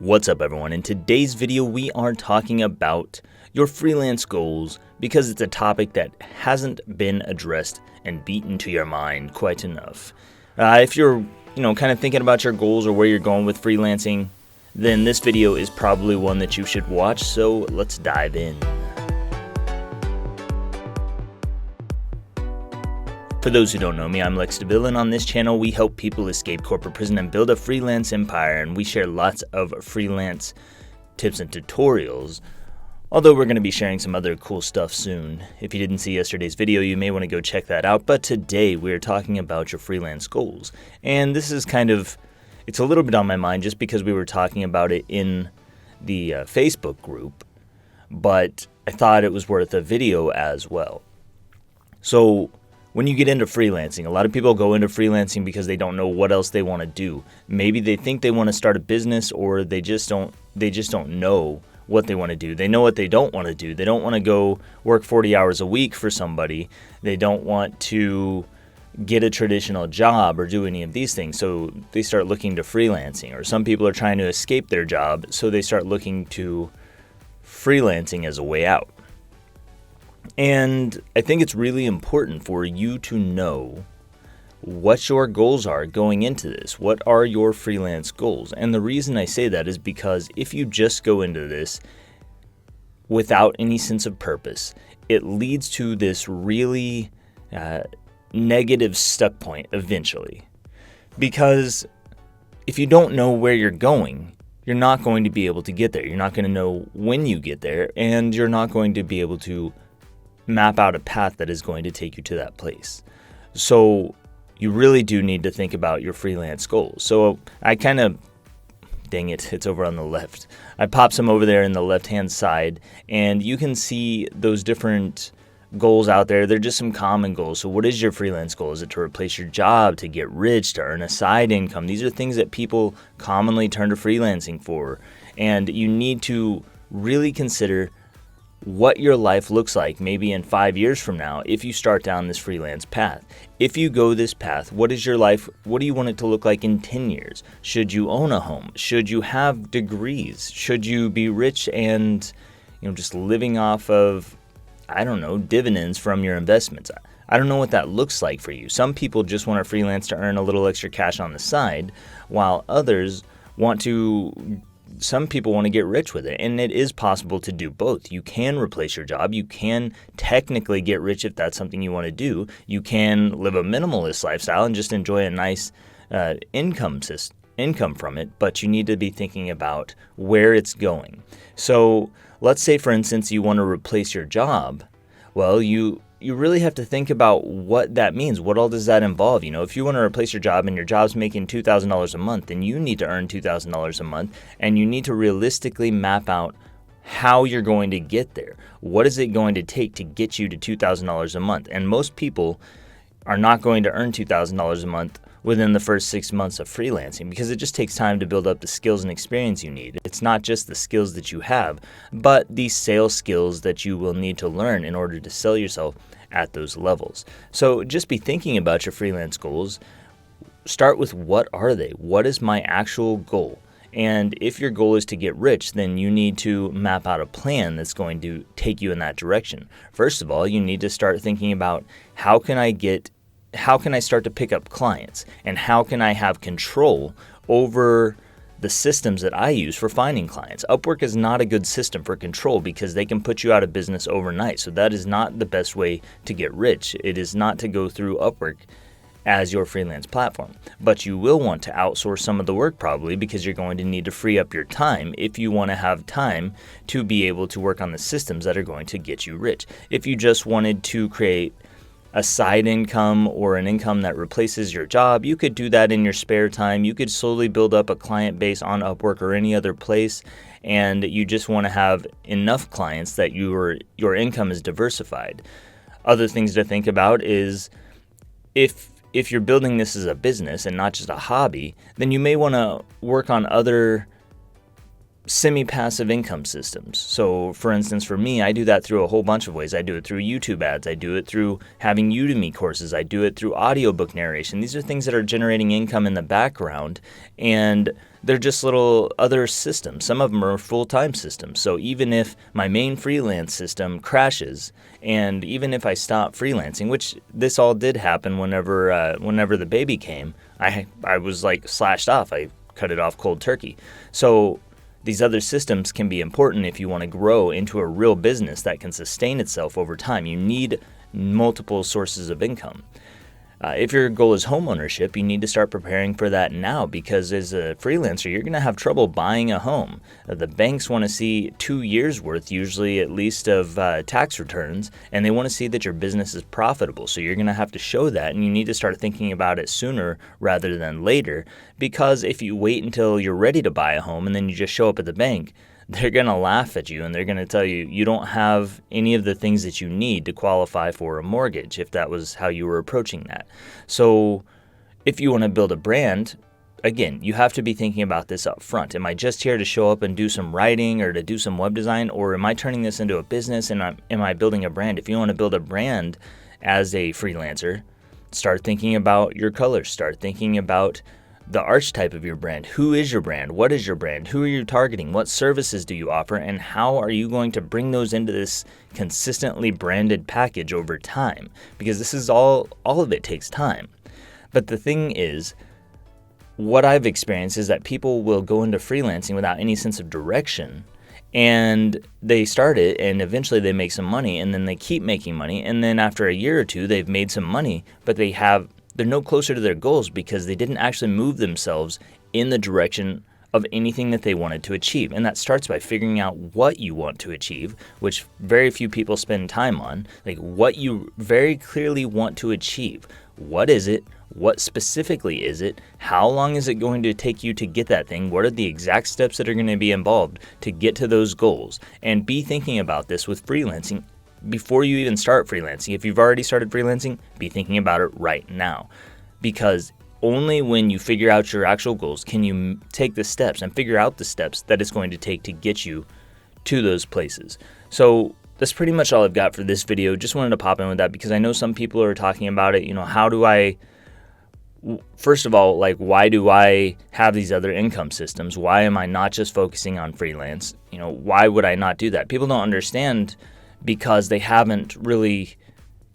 What's up, everyone? In today's video, we are talking about your freelance goals because it's a topic that hasn't been addressed and beaten to your mind quite enough. If you're, kind of thinking about your goals or where you're going with freelancing, then this video is probably one that you should watch, so let's dive in. For those who don't know me, I'm Lex DeVille, and on this channel we help people escape corporate prison and build a freelance empire, and we share lots of freelance tips and tutorials, although we're going to be sharing some other cool stuff soon. If you didn't see yesterday's video, you may want to go check that out, but today we're talking about your freelance goals, and this is it's a little bit on my mind just because we were talking about it in the Facebook group, but I thought it was worth a video as well. So when you get into freelancing, a lot of people go into freelancing because they don't know what else they want to do. Maybe they think they want to start a business, or they just don't know what they want to do. They know what they don't want to do. They don't want to go work 40 hours a week for somebody. They don't want to get a traditional job or do any of these things. So they start looking to freelancing, or some people are trying to escape their job, so they start looking to freelancing as a way out. And I think it's really important for you to know what your goals are going into this. What are your freelance goals? And the reason I say that is because if you just go into this without any sense of purpose, it leads to this really negative stuck point eventually. Because if you don't know where you're going, you're not going to be able to get there. You're not going to know when you get there, and you're not going to be able to map out a path that is going to take you to that place. So you really do need to think about your freelance goals. So it's over on the left. I popped some over there in the left-hand side, and you can see those different goals out there. They're just some common goals. So what is your freelance goal? Is it to replace your job, to get rich, to earn a side income? These are things that people commonly turn to freelancing for. And you need to really consider what your life looks like maybe in 5 years from now if you start down this freelance path. If you go this path, what is your life? What do you want it to look like in 10 years? Should you own a home? Should you have degrees? Should you be rich and just living off of, dividends from your investments? I don't know what that looks like for you. Some people just want to freelance to earn a little extra cash on the side, while others some people want to get rich with it, and it is possible to do both. You can replace your job. You can technically get rich if that's something you want to do. You can live a minimalist lifestyle and just enjoy a nice income from it, but you need to be thinking about where it's going. So let's say, for instance, you want to replace your job. Well, you really have to think about what that means. What all does that involve? If you want to replace your job and your job's making $2,000 a month, then you need to earn $2,000 a month, and you need to realistically map out how you're going to get there. What is it going to take to get you to $2,000 a month? And most people are not going to earn $2,000 a month within the first 6 months of freelancing, because it just takes time to build up the skills and experience you need. It's not just the skills that you have, but the sales skills that you will need to learn in order to sell yourself at those levels. So just be thinking about your freelance goals. Start with, what are they? What is my actual goal? And if your goal is to get rich, then you need to map out a plan that's going to take you in that direction. First of all, you need to start thinking about, how can I start to pick up clients, and how can I have control over the systems that I use for finding clients? Upwork is not a good system for control because they can put you out of business overnight. So that is not the best way to get rich. It is not to go through Upwork as your freelance platform. But you will want to outsource some of the work, probably, because you're going to need to free up your time if you want to have time to be able to work on the systems that are going to get you rich. If you just wanted to create a side income or an income that replaces your job, you could do that in your spare time. You could slowly build up a client base on Upwork or any other place, and you just want to have enough clients that your income is diversified. Other things to think about is, if you're building this as a business and not just a hobby, then you may want to work on other semi-passive income systems. So for instance, for me, I do that through a whole bunch of ways. I do it through YouTube ads. I do it through having Udemy courses. I do it through audiobook narration. These are things that are generating income in the background, and they're just little other systems. Some of them are full-time systems. So even if my main freelance system crashes, and even if I stop freelancing, which this all did happen whenever the baby came, I was like slashed off. I cut it off cold turkey. So these other systems can be important if you want to grow into a real business that can sustain itself over time. You need multiple sources of income. If your goal is home ownership, you need to start preparing for that now, because as a freelancer, you're going to have trouble buying a home. The banks want to see 2 years worth, usually at least, of tax returns, and they want to see that your business is profitable. So you're going to have to show that, and you need to start thinking about it sooner rather than later, because if you wait until you're ready to buy a home and then you just show up at the bank, they're going to laugh at you and they're going to tell you you don't have any of the things that you need to qualify for a mortgage, if that was how you were approaching that. So if you want to build a brand, again, you have to be thinking about this up front. Am I just here to show up and do some writing or to do some web design, or am I turning this into a business and am I building a brand? If you want to build a brand as a freelancer, start thinking about your colors, start thinking about the archetype of your brand. Who is your brand? What is your brand? Who are you targeting? What services do you offer? And how are you going to bring those into this consistently branded package over time? Because this is all of it takes time. But the thing is, what I've experienced is that people will go into freelancing without any sense of direction, and they start it and eventually they make some money, and then they keep making money, and then after a year or two they've made some money, but they're no closer to their goals because they didn't actually move themselves in the direction of anything that they wanted to achieve. And that starts by figuring out what you want to achieve, which very few people spend time on, like what you very clearly want to achieve. What is it? What specifically is it? How long is it going to take you to get that thing? What are the exact steps that are going to be involved to get to those goals? And be thinking about this with freelancing before you even start freelancing. If you've already started freelancing, be thinking about it right now, because only when you figure out your actual goals can you take the steps and figure out the steps that it's going to take to get you to those places. So that's pretty much all I've got for this video. Just wanted to pop in with that because I know some people are talking about it. How do I, first of all, like, why do I have these other income systems? Why am I not just focusing on freelance? Why would I not do that? People don't understand because they haven't really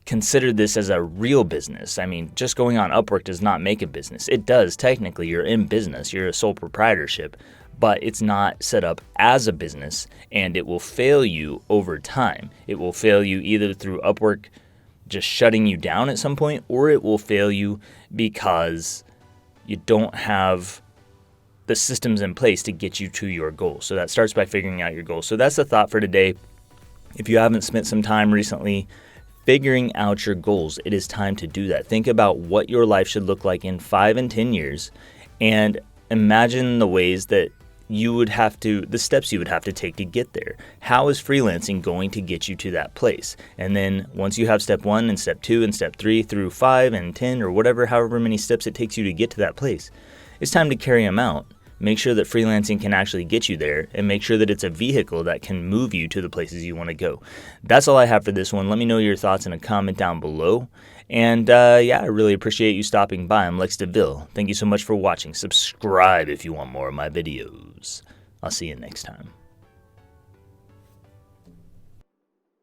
considered this as a real business. I mean, just going on Upwork does not make a business. It does technically. You're in business. You're a sole proprietorship, but it's not set up as a business, and it will fail you over time. It will fail you either through Upwork just shutting you down at some point, or it will fail you because you don't have the systems in place to get you to your goal. So that starts by figuring out your goals. So that's the thought for today. If you haven't spent some time recently figuring out your goals, it is time to do that. Think about what your life should look like in 5 and 10 years, and imagine the ways that the steps you would have to take to get there. How is freelancing going to get you to that place? And then once you have step 1 and step 2 and step 3 through 5 and 10 or however many steps it takes you to get to that place, it's time to carry them out. Make sure that freelancing can actually get you there, and make sure that it's a vehicle that can move you to the places you want to go. That's all I have for this one. Let me know your thoughts in a comment down below. And I really appreciate you stopping by. I'm Lex DeVille. Thank you so much for watching. Subscribe if you want more of my videos. I'll see you next time.